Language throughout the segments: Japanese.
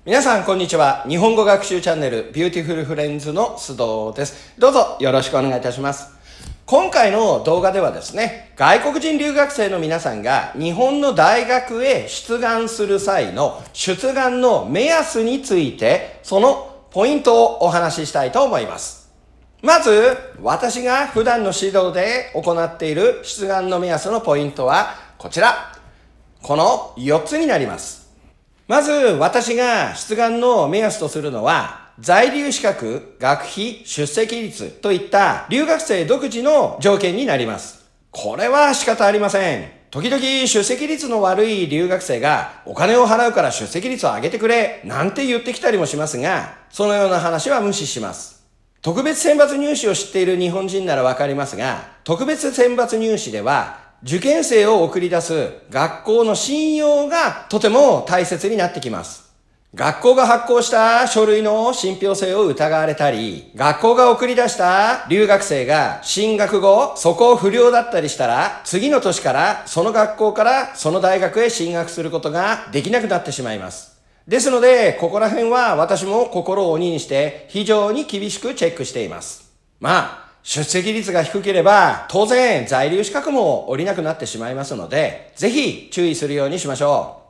皆さんこんにちは。日本語学習チャンネルビューティフルフレンズの須藤です。どうぞよろしくお願いいたします。今回の動画ではですね、外国人留学生の皆さんが日本の大学へ出願する際の出願の目安について、そのポイントをお話ししたいと思います。まず、私が普段の指導で行っている出願の目安のポイントはこちら。この4つになります。まず私が出願の目安とするのは、在留資格、学費、出席率といった留学生独自の条件になります。これは仕方ありません。時々出席率の悪い留学生がお金を払うから出席率を上げてくれなんて言ってきたりもしますが、そのような話は無視します。特別選抜入試を知っている日本人ならわかりますが、特別選抜入試では受験生を送り出す学校の信用がとても大切になってきます。学校が発行した書類の信憑性を疑われたり、学校が送り出した留学生が進学後、素行不良だったりしたら、次の年からその学校からその大学へ進学することができなくなってしまいます。ですので、ここら辺は私も心を鬼にして非常に厳しくチェックしています。出席率が低ければ当然在留資格も下りなくなってしまいますので、ぜひ注意するようにしましょ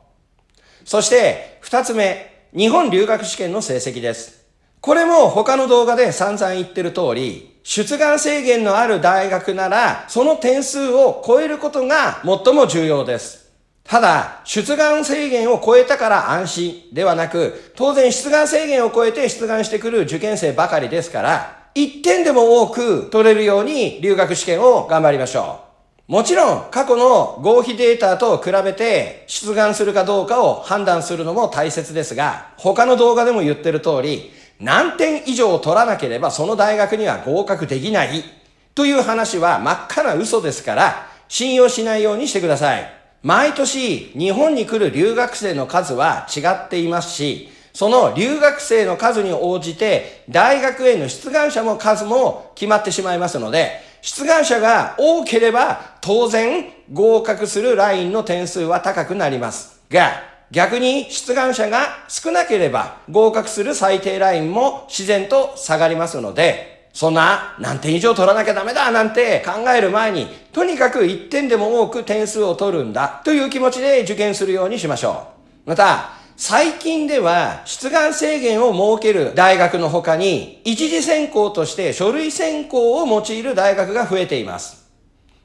う。そして2つ目、日本留学試験の成績です。これも他の動画で散々言ってる通り、出願制限のある大学ならその点数を超えることが最も重要です。ただ、出願制限を超えたから安心ではなく、当然出願制限を超えて出願してくる受験生ばかりですから、1点でも多く取れるように留学試験を頑張りましょう。もちろん過去の合否データと比べて出願するかどうかを判断するのも大切ですが、他の動画でも言ってる通り、何点以上取らなければその大学には合格できないという話は真っ赤な嘘ですから、信用しないようにしてください。毎年日本に来る留学生の数は違っていますし、その留学生の数に応じて大学への出願者の数も決まってしまいますので、出願者が多ければ当然合格するラインの点数は高くなりますが、逆に出願者が少なければ合格する最低ラインも自然と下がりますので、そんな何点以上取らなきゃダメだなんて考える前に、とにかく1点でも多く点数を取るんだという気持ちで受験するようにしましょう。また、最近では出願制限を設ける大学の他に、一次選考として書類選考を用いる大学が増えています。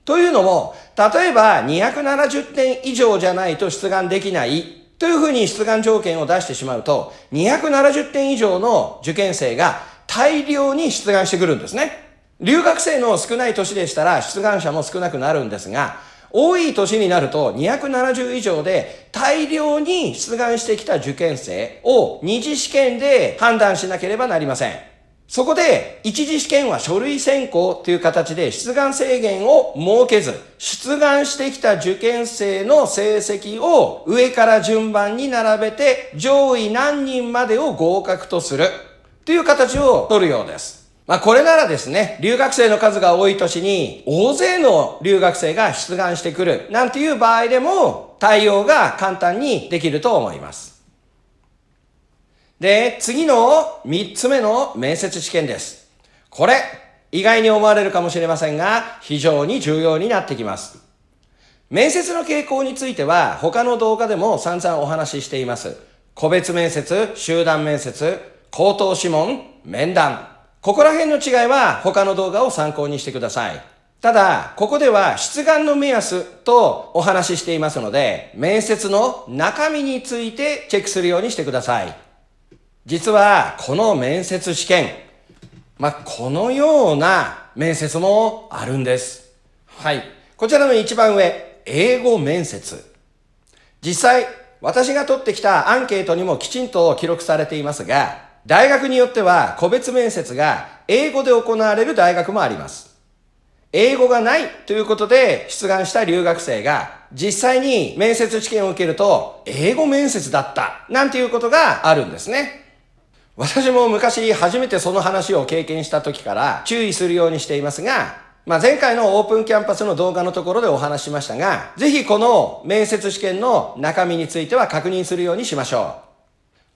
というのも、例えば270点以上じゃないと出願できないというふうに出願条件を出してしまうと、270点以上の受験生が大量に出願してくるんですね。留学生の少ない年でしたら出願者も少なくなるんですが、多い年になると270以上で大量に出願してきた受験生を二次試験で判断しなければなりません。そこで一次試験は書類選考という形で出願制限を設けず、出願してきた受験生の成績を上から順番に並べて上位何人までを合格とするという形を取るようです。これならですね、留学生の数が多い年に大勢の留学生が出願してくるなんていう場合でも対応が簡単にできると思います。で、次の3つ目の面接試験です。これ、意外に思われるかもしれませんが、非常に重要になってきます。面接の傾向については他の動画でも散々お話ししています。個別面接、集団面接、口頭試問、面談。ここら辺の違いは他の動画を参考にしてください。ただ、ここでは出願の目安とお話ししていますので、面接の中身についてチェックするようにしてください。実はこの面接試験、このような面接もあるんです。はい。こちらの一番上、英語面接。実際、私が取ってきたアンケートにもきちんと記録されていますが、大学によっては個別面接が英語で行われる大学もあります。英語がないということで出願した留学生が実際に面接試験を受けると英語面接だったなんていうことがあるんですね。私も昔初めてその話を経験した時から注意するようにしていますが、前回のオープンキャンパスの動画のところでお話ししましたが、ぜひこの面接試験の中身については確認するようにしましょ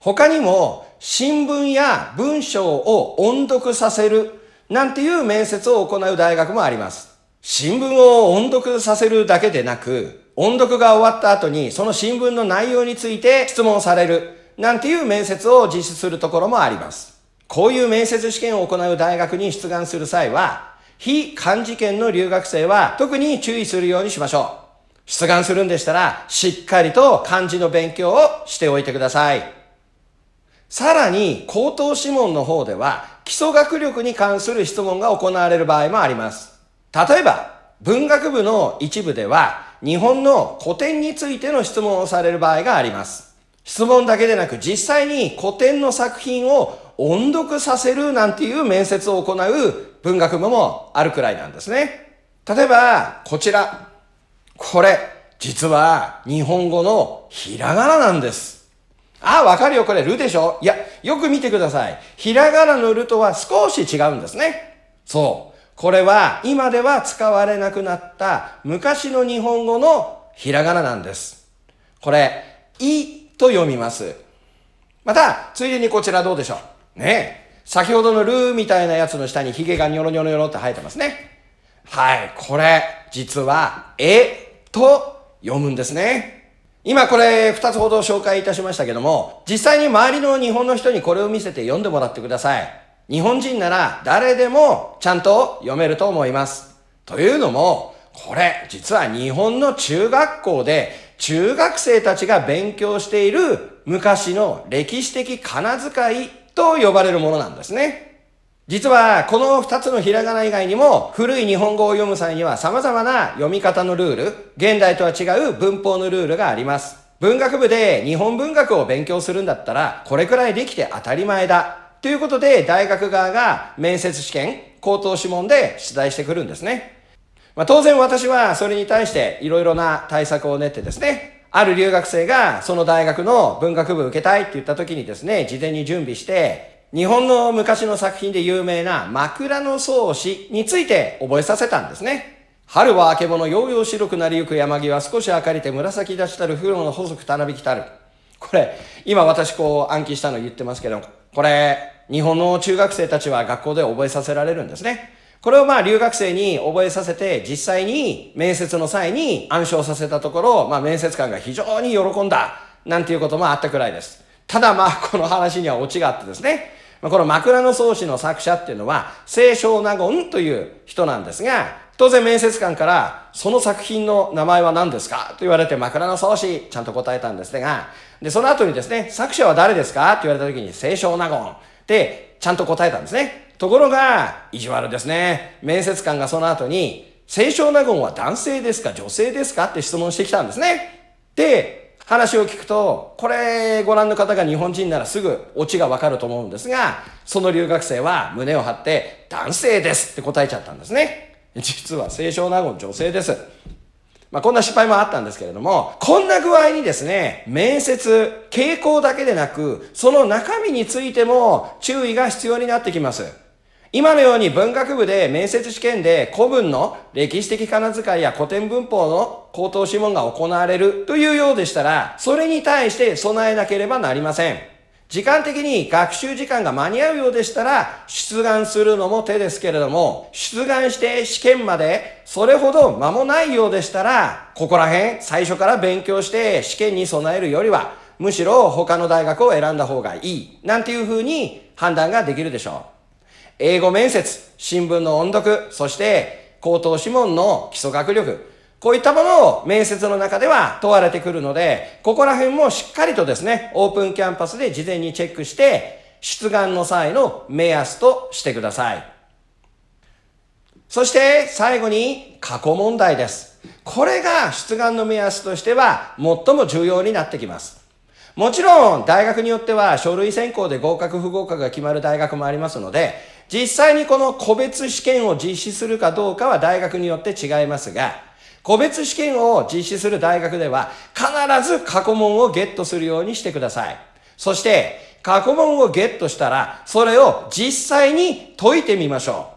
う。他にも新聞や文章を音読させるなんていう面接を行う大学もあります。新聞を音読させるだけでなく、音読が終わった後にその新聞の内容について質問されるなんていう面接を実施するところもあります。こういう面接試験を行う大学に出願する際は、非漢字圏の留学生は特に注意するようにしましょう。出願するんでしたら、しっかりと漢字の勉強をしておいてください。さらに、口頭試問の方では、基礎学力に関する質問が行われる場合もあります。例えば、文学部の一部では、日本の古典についての質問をされる場合があります。質問だけでなく、実際に古典の作品を音読させるなんていう面接を行う文学部もあるくらいなんですね。例えば、こちら。これ、実は日本語のひらがななんです。わかるよ、これ、るでしょ？いや、よく見てください。ひらがなのるとは少し違うんですね。そう。これは、今では使われなくなった昔の日本語のひらがななんです。これ、いと読みます。また、ついでにこちらどうでしょう？ねえ。先ほどのるみたいなやつの下にヒゲがニョロニョロニョロって生えてますね。はい、これ、実は、と読むんですね。今これ2つほど紹介いたしましたけども、実際に周りの日本の人にこれを見せて読んでもらってください。日本人なら誰でもちゃんと読めると思います。というのも、これ実は日本の中学校で中学生たちが勉強している昔の歴史的仮名遣いと呼ばれるものなんですね。実はこの2つのひらがな以外にも古い日本語を読む際には様々な読み方のルール、現代とは違う文法のルールがあります。文学部で日本文学を勉強するんだったらこれくらいできて当たり前だということで大学側が面接試験、口頭試問で出題してくるんですね。当然私はそれに対していろいろな対策を練ってですね、ある留学生がその大学の文学部受けたいって言った時にですね、事前に準備して日本の昔の作品で有名な枕草子について覚えさせたんですね。春はあけぼの、ようよう白くなりゆく山際、少し明かりて紫立ちたる風呂の細くたなびきたる。これ、今私暗記したの言ってますけど、これ、日本の中学生たちは学校で覚えさせられるんですね。これを留学生に覚えさせて、実際に面接の際に暗唱させたところ、面接官が非常に喜んだ、なんていうこともあったくらいです。ただこの話にはオチがあってですね、この枕草子の作者っていうのは清少納言という人なんですが、当然面接官からその作品の名前は何ですかと言われて枕草子ちゃんと答えたんですが、でその後にですね、作者は誰ですかって言われた時に清少納言でちゃんと答えたんですね。ところが意地悪ですね。面接官がその後に清少納言は男性ですか女性ですかって質問してきたんですね。で話を聞くと、これご覧の方が日本人ならすぐオチがわかると思うんですが、その留学生は胸を張って男性ですって答えちゃったんですね。実は清少納言女性です。こんな失敗もあったんですけれども、こんな具合にですね、面接、傾向だけでなく、その中身についても注意が必要になってきます。今のように文学部で面接試験で古文の歴史的仮名遣いや古典文法の口頭試問が行われるというようでしたら、それに対して備えなければなりません。時間的に学習時間が間に合うようでしたら、出願するのも手ですけれども、出願して試験までそれほど間もないようでしたら、ここら辺最初から勉強して試験に備えるよりは、むしろ他の大学を選んだ方がいい、なんていうふうに判断ができるでしょう。英語面接、新聞の音読、そして口頭試問の基礎学力、こういったものを面接の中では問われてくるので、ここら辺もしっかりとですね、オープンキャンパスで事前にチェックして、出願の際の目安としてください。そして最後に過去問題です。これが出願の目安としては最も重要になってきます。もちろん大学によっては書類選考で合格不合格が決まる大学もありますので、実際にこの個別試験を実施するかどうかは大学によって違いますが、個別試験を実施する大学では必ず過去問をゲットするようにしてください。そして過去問をゲットしたらそれを実際に解いてみましょ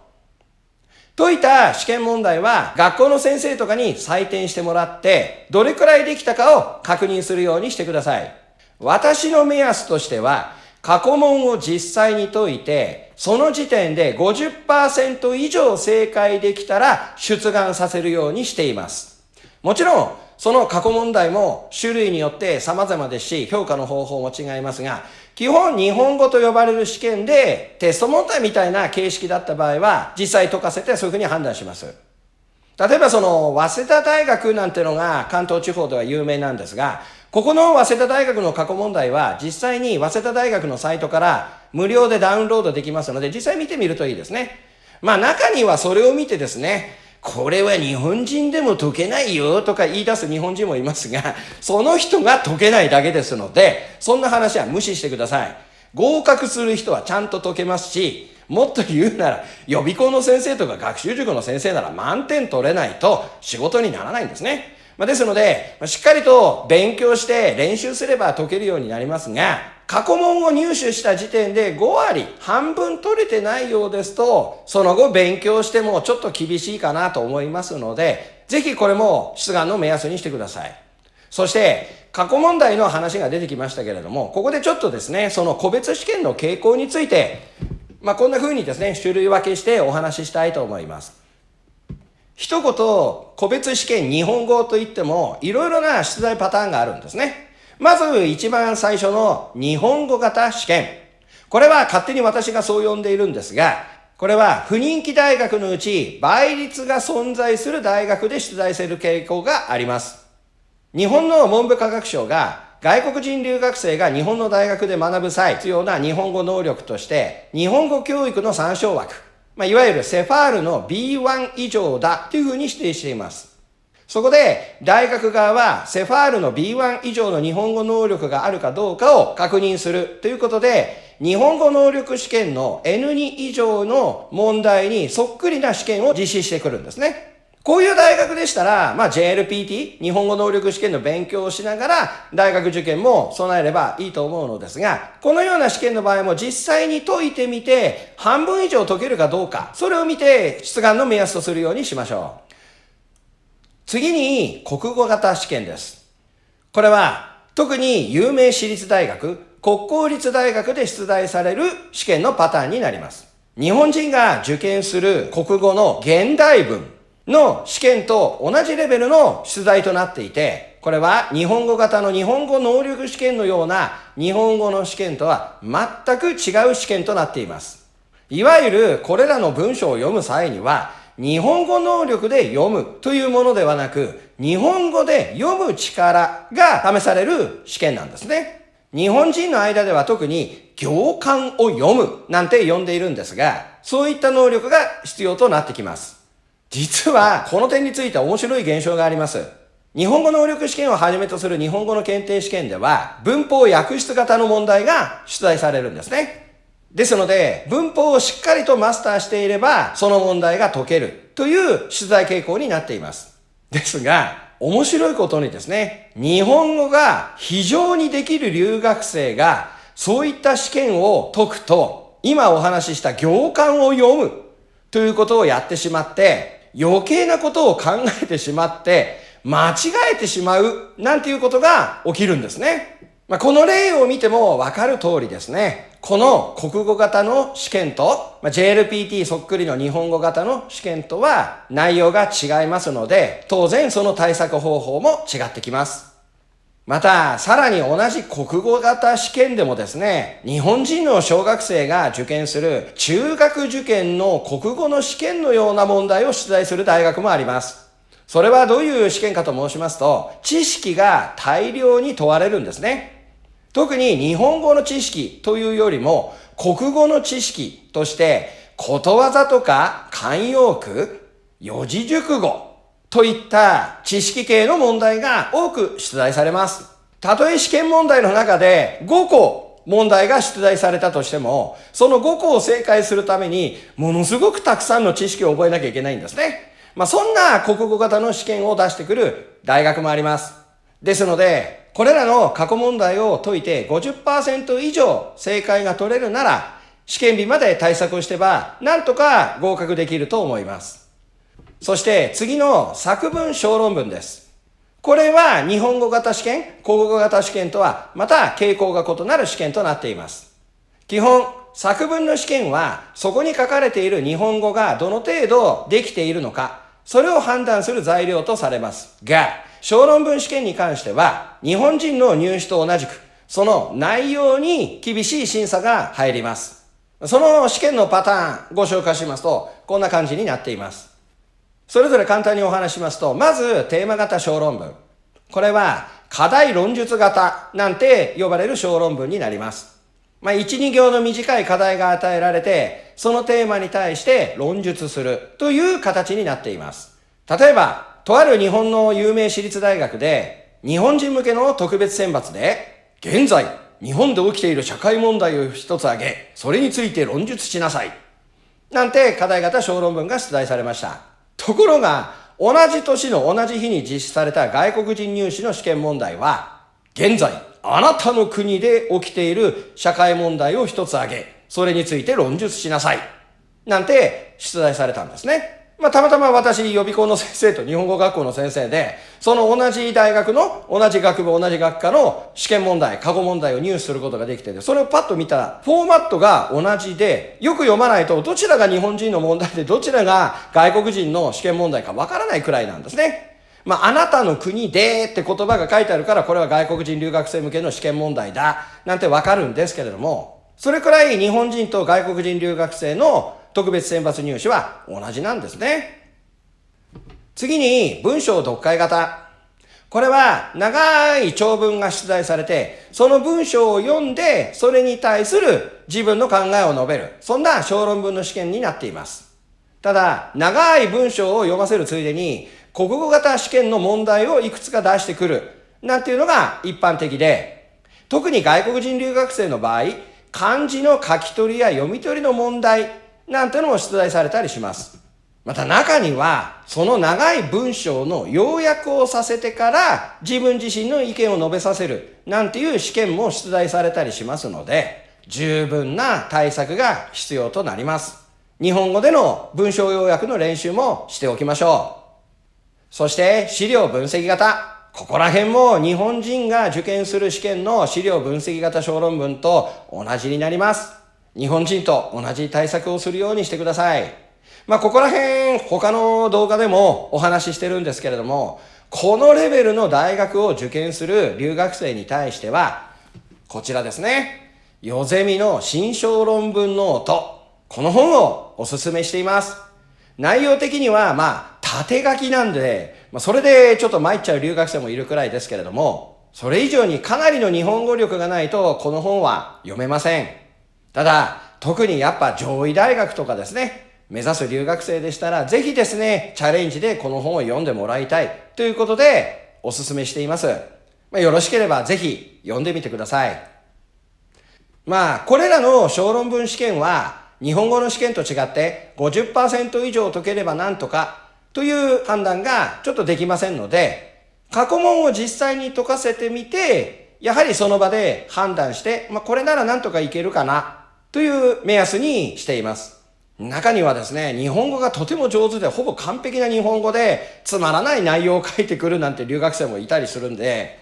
う。解いた試験問題は学校の先生とかに採点してもらってどれくらいできたかを確認するようにしてください。私の目安としては、過去問を実際に解いて、その時点で 50% 以上正解できたら出願させるようにしています。もちろん、その過去問題も種類によって様々ですし、評価の方法も違いますが、基本日本語と呼ばれる試験でテスト問題みたいな形式だった場合は、実際解かせてそういうふうに判断します。例えば早稲田大学なんてのが関東地方では有名なんですが、ここの早稲田大学の過去問題は実際に早稲田大学のサイトから無料でダウンロードできますので、実際見てみるといいですね。中にはそれを見てですね、これは日本人でも解けないよとか言い出す日本人もいますが、その人が解けないだけですので、そんな話は無視してください。合格する人はちゃんと解けますし、もっと言うなら予備校の先生とか学習塾の先生なら満点取れないと仕事にならないんですね。ですので、しっかりと勉強して練習すれば解けるようになりますが、過去問を入手した時点で5割、半分取れてないようですと、その後勉強してもちょっと厳しいかなと思いますので、ぜひこれも出願の目安にしてください。そして、過去問題の話が出てきましたけれども、ここでちょっとですね、その個別試験の傾向について、こんな風にですね、種類分けしてお話ししたいと思います。一言、個別試験日本語といっても、いろいろな出題パターンがあるんですね。まず一番最初の日本語型試験。これは勝手に私がそう呼んでいるんですが、これは不人気大学のうち倍率が存在する大学で出題する傾向があります。日本の文部科学省が外国人留学生が日本の大学で学ぶ際必要な日本語能力として日本語教育の参照枠、いわゆるセファールの B1 以上だというふうに指定しています。そこで大学側はセファールの B1 以上の日本語能力があるかどうかを確認するということで、日本語能力試験の N2 以上の問題にそっくりな試験を実施してくるんですね。こういう大学でしたら、JLPT、日本語能力試験の勉強をしながら、大学受験も備えればいいと思うのですが、このような試験の場合も実際に解いてみて、半分以上解けるかどうか、それを見て出願の目安とするようにしましょう。次に、国語型試験です。これは、特に有名私立大学、国公立大学で出題される試験のパターンになります。日本人が受験する国語の現代文、の試験と同じレベルの出題となっていて、これは日本語型の日本語能力試験のような日本語の試験とは全く違う試験となっています。いわゆるこれらの文章を読む際には、日本語能力で読むというものではなく、日本語で読む力が試される試験なんですね。日本人の間では特に行間を読むなんて呼んでいるんですが、そういった能力が必要となってきます。実はこの点について面白い現象があります。日本語能力試験をはじめとする日本語の検定試験では文法訳出型の問題が出題されるんですね。ですので文法をしっかりとマスターしていればその問題が解けるという出題傾向になっています。ですが面白いことにですね、日本語が非常にできる留学生がそういった試験を解くと今お話しした行間を読むということをやってしまって余計なことを考えてしまって間違えてしまうなんていうことが起きるんですね。この例を見てもわかる通りですね。この国語型の試験と、JLPT そっくりの日本語型の試験とは内容が違いますので、当然その対策方法も違ってきます。また、さらに同じ国語型試験でもですね、日本人の小学生が受験する中学受験の国語の試験のような問題を出題する大学もあります。それはどういう試験かと申しますと、知識が大量に問われるんですね。特に日本語の知識というよりも、国語の知識として、ことわざとか慣用句、四字熟語、といった知識系の問題が多く出題されます。たとえ試験問題の中で5個問題が出題されたとしても、その5個を正解するためにものすごくたくさんの知識を覚えなきゃいけないんですね。そんな国語型の試験を出してくる大学もあります。ですので、これらの過去問題を解いて 50% 以上正解が取れるなら、試験日まで対策をしてば、なんとか合格できると思います。そして次の作文小論文です。これは日本語型試験、国語型試験とはまた傾向が異なる試験となっています。基本、作文の試験はそこに書かれている日本語がどの程度できているのか、それを判断する材料とされますが、小論文試験に関しては日本人の入試と同じくその内容に厳しい審査が入ります。その試験のパターンご紹介しますとこんな感じになっています。それぞれ簡単にお話しますと、まずテーマ型小論文。これは課題論述型なんて呼ばれる小論文になります。1、2行の短い課題が与えられて、そのテーマに対して論述するという形になっています。例えば、とある日本の有名私立大学で、日本人向けの特別選抜で、現在、日本で起きている社会問題を一つ挙げ、それについて論述しなさい。なんて課題型小論文が出題されました。ところが、同じ年の同じ日に実施された外国人入試の試験問題は、現在、あなたの国で起きている社会問題を一つ挙げ、それについて論述しなさい。なんて出題されたんですね。たまたま私、予備校の先生と日本語学校の先生で、その同じ大学の同じ学部、同じ学科の試験問題、過去問題を入手することができて、それをパッと見たら、フォーマットが同じで、よく読まないとどちらが日本人の問題でどちらが外国人の試験問題かわからないくらいなんですね。あなたの国でって言葉が書いてあるから、これは外国人留学生向けの試験問題だ、なんてわかるんですけれども、それくらい日本人と外国人留学生の特別選抜入試は同じなんですね。次に、文章読解型。これは長い長文が出題されて、その文章を読んで、それに対する自分の考えを述べる。そんな小論文の試験になっています。ただ、長い文章を読ませるついでに、国語型試験の問題をいくつか出してくる。なんていうのが一般的で、特に外国人留学生の場合、漢字の書き取りや読み取りの問題なんてのも出題されたりします。また中には、その長い文章の要約をさせてから自分自身の意見を述べさせるなんていう試験も出題されたりしますので、十分な対策が必要となります。日本語での文章要約の練習もしておきましょう。そして資料分析型。ここら辺も日本人が受験する試験の資料分析型小論文と同じになります。日本人と同じ対策をするようにしてください。ここら辺他の動画でもお話ししてるんですけれども、このレベルの大学を受験する留学生に対しては、こちらですね。ヨゼミの新小論文ノート。この本をお勧めしています。内容的には縦書きなんで、それでちょっと参っちゃう留学生もいるくらいですけれども、それ以上にかなりの日本語力がないとこの本は読めません。ただ、特にやっぱ上位大学とかですね、目指す留学生でしたら、ぜひですね、チャレンジでこの本を読んでもらいたいということでお勧めしています。よろしければぜひ読んでみてください。これらの小論文試験は、日本語の試験と違って 50% 以上解ければなんとかという判断がちょっとできませんので、過去問を実際に解かせてみて、やはりその場で判断して、これならなんとかいけるかなという目安にしています。中にはですね、日本語がとても上手でほぼ完璧な日本語でつまらない内容を書いてくるなんて留学生もいたりするんで、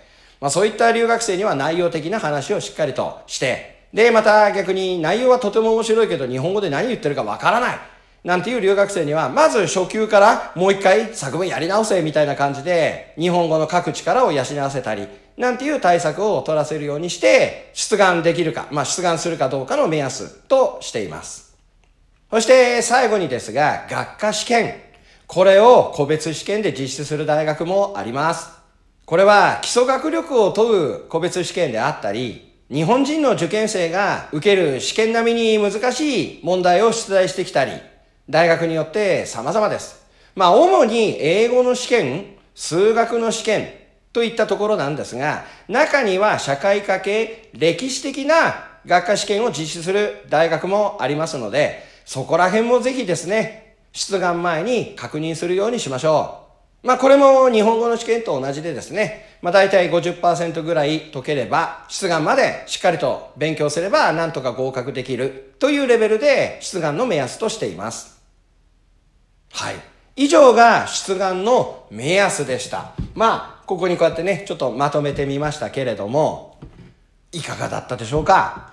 そういった留学生には内容的な話をしっかりとして、で、また逆に内容はとても面白いけど日本語で何言ってるかわからないなんていう留学生には、まず初級からもう一回作文やり直せみたいな感じで日本語の書く力を養わせたりなんていう対策を取らせるようにして出願できるか、出願するかどうかの目安としています。そして最後にですが、学科試験。これを個別試験で実施する大学もあります。これは基礎学力を問う個別試験であったり、日本人の受験生が受ける試験並みに難しい問題を出題してきたり、大学によって様々です。主に英語の試験、数学の試験といったところなんですが、中には社会科系、歴史的な学科試験を実施する大学もありますので、そこら辺もぜひですね、出願前に確認するようにしましょう。これも日本語の試験と同じでですね、だいたい 50% ぐらい解ければ、出願までしっかりと勉強すればなんとか合格できるというレベルで出願の目安としています。はい。以上が出願の目安でした。ここにこうやってね、ちょっとまとめてみましたけれども、いかがだったでしょうか。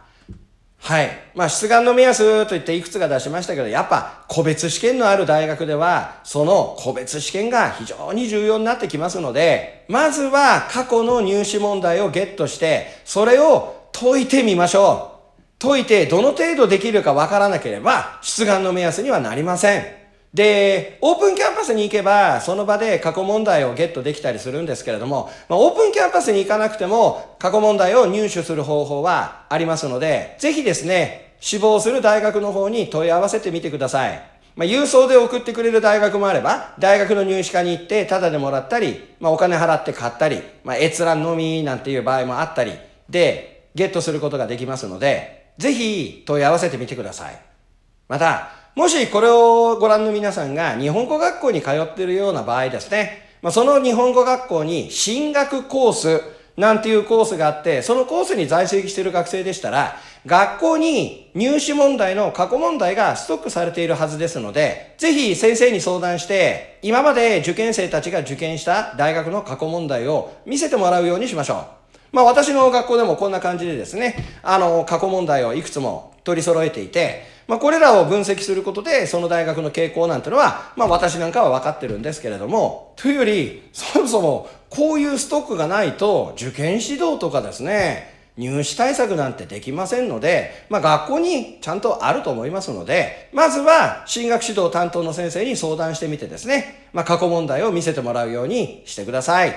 はい。出願の目安といっていくつか出しましたけど、やっぱ個別試験のある大学では、その個別試験が非常に重要になってきますので、まずは過去の入試問題をゲットして、それを解いてみましょう。解いてどの程度できるかわからなければ、出願の目安にはなりません。で、オープンキャンパスに行けば、その場で過去問題をゲットできたりするんですけれども、オープンキャンパスに行かなくても、過去問題を入手する方法はありますので、ぜひですね、志望する大学の方に問い合わせてみてください。郵送で送ってくれる大学もあれば、大学の入試課に行ってタダでもらったり、お金払って買ったり、閲覧のみなんていう場合もあったり、で、ゲットすることができますので、ぜひ問い合わせてみてください。また、もしこれをご覧の皆さんが日本語学校に通っているような場合ですね、その日本語学校に進学コースなんていうコースがあって、そのコースに在籍している学生でしたら、学校に入試問題の過去問題がストックされているはずですので、ぜひ先生に相談して、今まで受験生たちが受験した大学の過去問題を見せてもらうようにしましょう。私の学校でもこんな感じでですね、過去問題をいくつも取り揃えていて、これらを分析することで、その大学の傾向なんてのは、私なんかは分かってるんですけれども、というより、そもそもこういうストックがないと、受験指導とかですね、入試対策なんてできませんので、学校にちゃんとあると思いますので、まずは進学指導担当の先生に相談してみてですね、過去問題を見せてもらうようにしてください。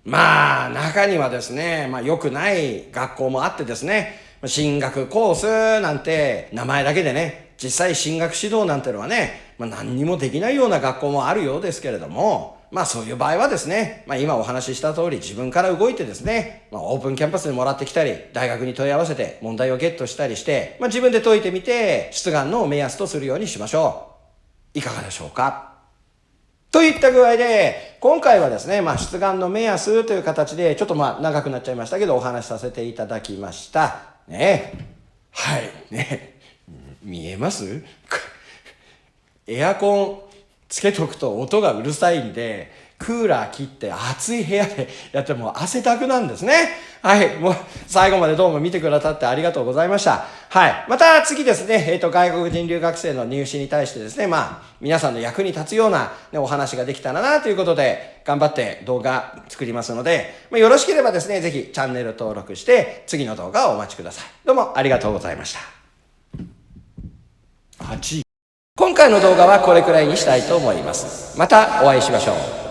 中にはですね、良くない学校もあってですね、進学コースなんて名前だけでね、実際進学指導なんてのはね、何にもできないような学校もあるようですけれども、そういう場合はですね、今お話しした通り自分から動いてですね、オープンキャンパスでもらってきたり、大学に問い合わせて問題をゲットしたりして、自分で解いてみて、出願の目安とするようにしましょう。いかがでしょうか。といった具合で、今回はですね、出願の目安という形で、ちょっと長くなっちゃいましたけど、お話しさせていただきました。ね。はい。ね。見えますエアコンつけとくと音がうるさいんで、クーラー切って暑い部屋でやっても汗だくなんですね。はい。もう最後までどうも見てくださってありがとうございました。はい。また次ですね、外国人留学生の入試に対してですね、皆さんの役に立つような、お話ができたらなということで、頑張って動画作りますので、よろしければですね、ぜひチャンネル登録して、次の動画をお待ちください。どうもありがとうございました。8。今回の動画はこれくらいにしたいと思います。またお会いしましょう。